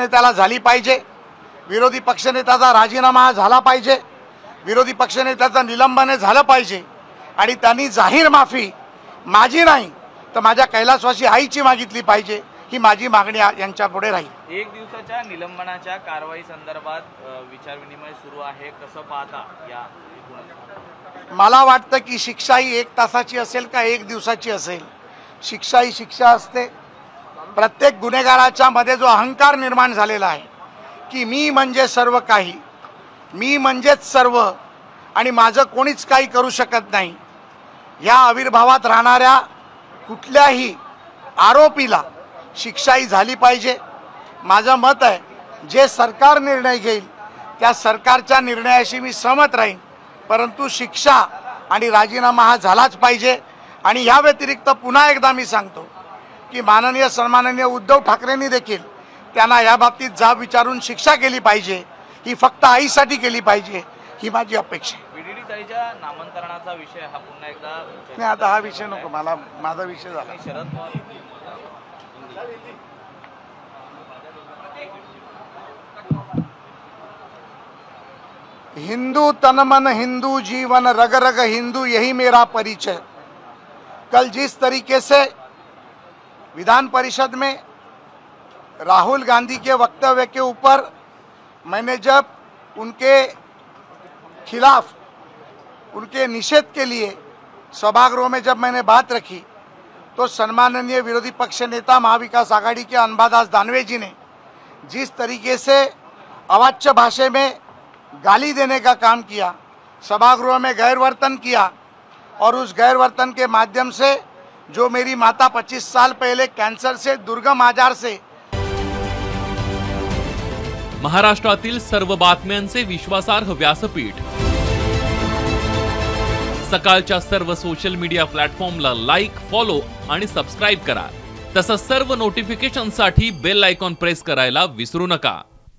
नेत्याला झाली पाहिजे, विरोधी पक्षनेत्याचा राजीनामा झाला पाहिजे, विरोधी पक्षनेत्याचं निलंबन झालं पाहिजे आणि त्यांनी जाहीर माफी माझी नाही तर माझ्या कैलासवासी आईची मागितली पाहिजे, ही माझी मागणी यांच्या पुढे राहील। एक दिवसाच्या निलंबनाच्या कारवाई संदर्भात विचारविनिमय सुरू आहे, कसं पाहता या? मला वाटतं की शिक्षा ही 1 तासाची असेल का 1 दिवसाची असेल, शिक्षा ही शिक्षा असते। प्रत्येक गुन्हेगाराच्या मध्ये जो अहंकार निर्माण झालेला आहे की मी म्हणजे सर्व काही, मी म्हणजेच सर्व आणि माझं कोणीच काही करू शकत नाही, या आविर्भावात राहणाऱ्या कुठल्याही आरोपीला शिक्षा ही झाली पाहिजे। माझं मत आहे जे सरकार निर्णय घेईल त्या सरकारच्या निर्णयाशी मी सहमत राहीन, परंतु शिक्षा आणि राजीनामा हा झालाच पाहिजे। आणि या व्यतिरिक्त पुन्हा एकदा मी सांगतो की माननीय सन्माननीय उद्धव ठाकरेंनी देखील त्यांना या बाबतीत जाब विचारून शिक्षा केली पाहिजे, ही फक्त आईसाठी केली पाहिजे, ही माझी अपेक्षा आहे। बीडीडी ताईच्या नामांतरणाचा विषय हा पुन्हा एकदा नाही, आता हा विषय नको, मला माझा विषय झाला। शरद पवार हिंदू तन मन हिंदू जीवन रग रग हिंदू यही मेरा परिचय। कल जिस तरीके से विधान परिषद में राहुल गांधी के वक्तव्य के ऊपर मैंने जब उनके खिलाफ उनके निषेध के लिए सभागृह में जब मैंने बात रखी तो सम्माननीय विरोधी पक्ष नेता महाविकास आघाड़ी के अंबादास दानवे जी ने जिस तरीके से अवाच्य भाषा में गाली देने का काम किया, सभागृह में गैरवर्तन किया और उस गैरवर्तन के माध्यम से जो मेरी माता 25 साल पहले कैंसर से दुर्गम आजार से। महाराष्ट्रातील सर्व बातम्यांचे विश्वासार्ह व्यासपीठ सकाळच्या सर्व सोशल मीडिया प्लॅटफॉर्मला लाईक, फॉलो आणि सबस्क्राइब करा। तसंच सर्व नोटिफिकेशनसाठी बेल आयकॉन प्रेस करायला विसरू नका।